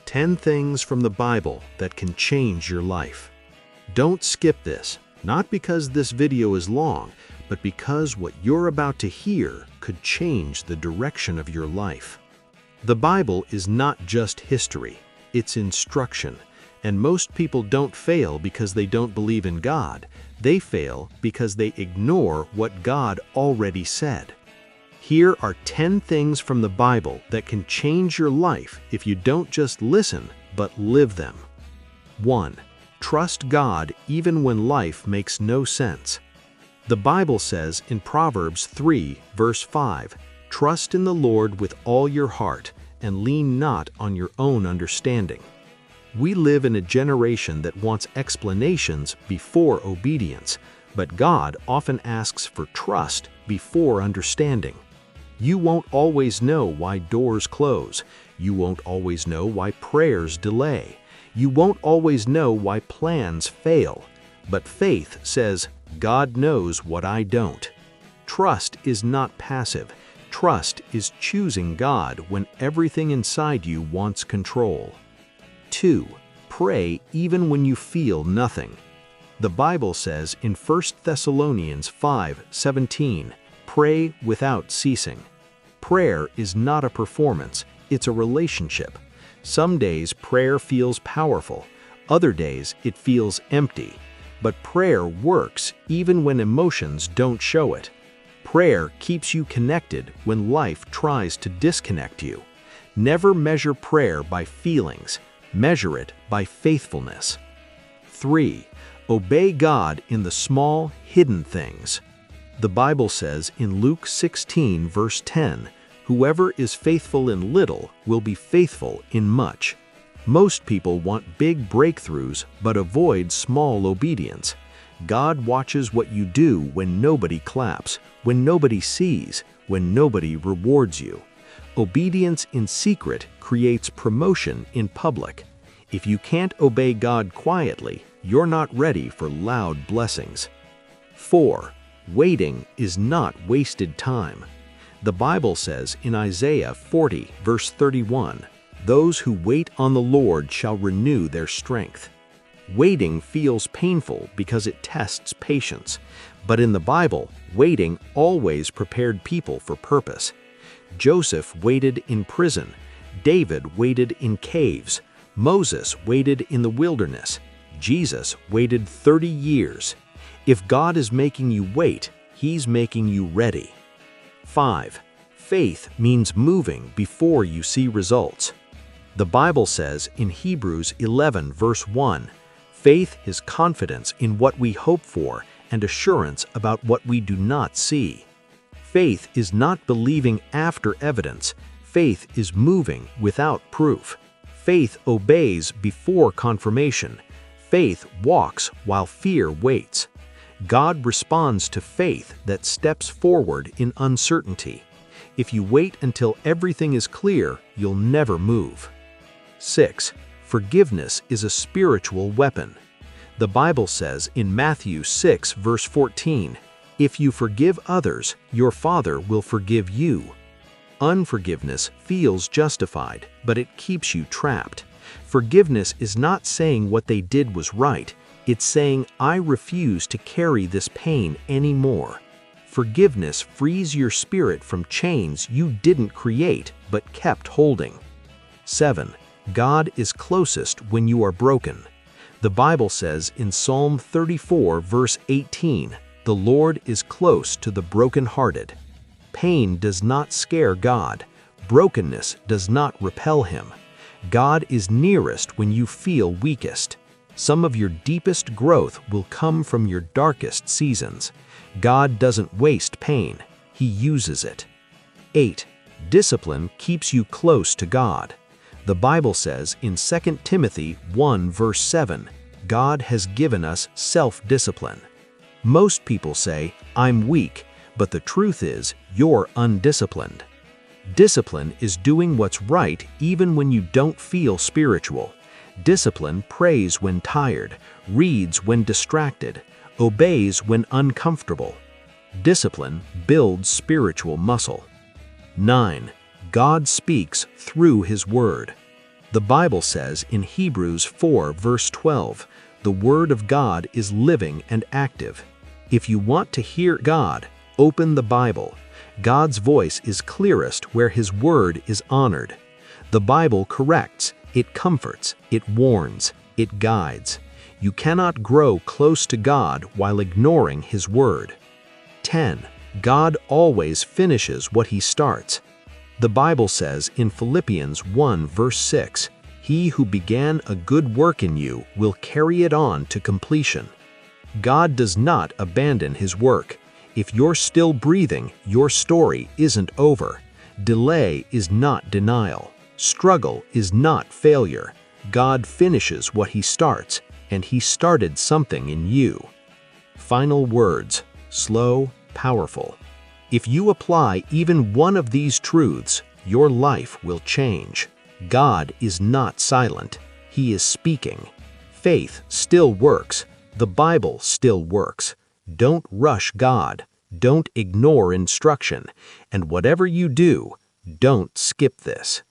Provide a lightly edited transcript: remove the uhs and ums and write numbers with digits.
10 things from the Bible that can change your life. Don't skip this, not because this video is long, but because what you're about to hear could change the direction of your life. The Bible is not just history, it's instruction. And most people don't fail because they don't believe in God. They fail because they ignore what God already said. Here are 10 things from the Bible that can change your life if you don't just listen, but live them. 1. Trust God even when life makes no sense. The Bible says in Proverbs 3, verse 5, "Trust in the Lord with all your heart, and lean not on your own understanding." We live in a generation that wants explanations before obedience, but God often asks for trust before understanding. You won't always know why doors close. You won't always know why prayers delay. You won't always know why plans fail. But faith says, God knows what I don't. Trust is not passive. Trust is choosing God when everything inside you wants control. 2. Pray even when you feel nothing. The Bible says in 1 Thessalonians 5:17, "Pray without ceasing." Prayer is not a performance, it's a relationship. Some days prayer feels powerful, other days it feels empty. But prayer works even when emotions don't show it. Prayer keeps you connected when life tries to disconnect you. Never measure prayer by feelings, measure it by faithfulness. 3. Obey God in the small, hidden things. The Bible says in Luke 16, verse 10, "Whoever is faithful in little will be faithful in much." Most people want big breakthroughs but avoid small obedience. God watches what you do when nobody claps, when nobody sees, when nobody rewards you. Obedience in secret creates promotion in public. If you can't obey God quietly, you're not ready for loud blessings. 4. Waiting is not wasted time. The Bible says in Isaiah 40, verse 31, "Those who wait on the Lord shall renew their strength." Waiting feels painful because it tests patience, but in the Bible, waiting always prepared people for purpose. Joseph waited in prison, David waited in caves, Moses waited in the wilderness, Jesus waited 30 years. If God is making you wait, He's making you ready. 5. Faith means moving before you see results. The Bible says in Hebrews 11, verse 1, "Faith is confidence in what we hope for and assurance about what we do not see." Faith is not believing after evidence. Faith is moving without proof. Faith obeys before confirmation. Faith walks while fear waits. God responds to faith that steps forward in uncertainty. If you wait until everything is clear, you'll never move. 6. Forgiveness is a spiritual weapon. The Bible says in Matthew 6, verse 14, "If you forgive others, your Father will forgive you." Unforgiveness feels justified, but it keeps you trapped. Forgiveness is not saying what they did was right. It's saying, I refuse to carry this pain anymore. Forgiveness frees your spirit from chains you didn't create but kept holding. 7. God is closest when you are broken. The Bible says in Psalm 34, verse 18, "The Lord is close to the brokenhearted." Pain does not scare God. Brokenness does not repel Him. God is nearest when you feel weakest. Some of your deepest growth will come from your darkest seasons. God doesn't waste pain. He uses it. 8. Discipline keeps you close to God. The Bible says in 2 Timothy 1, verse 7, "God has given us self-discipline." Most people say, "I'm weak," but the truth is, you're undisciplined. Discipline is doing what's right even when you don't feel spiritual. Discipline prays when tired, reads when distracted, obeys when uncomfortable. Discipline builds spiritual muscle. 9. God speaks through His Word. The Bible says in Hebrews 4 verse 12, "The Word of God is living and active." If you want to hear God, open the Bible. God's voice is clearest where His Word is honored. The Bible corrects, it comforts, it warns, it guides. You cannot grow close to God while ignoring His Word. 10. God always finishes what He starts. The Bible says in Philippians 1 verse 6, "He who began a good work in you will carry it on to completion." God does not abandon His work. If you're still breathing, your story isn't over. Delay is not denial. Struggle is not failure. God finishes what He starts, and He started something in you. Final words, slow, powerful. If you apply even one of these truths, your life will change. God is not silent. He is speaking. Faith still works. The Bible still works. Don't rush God. Don't ignore instruction. And whatever you do, don't skip this.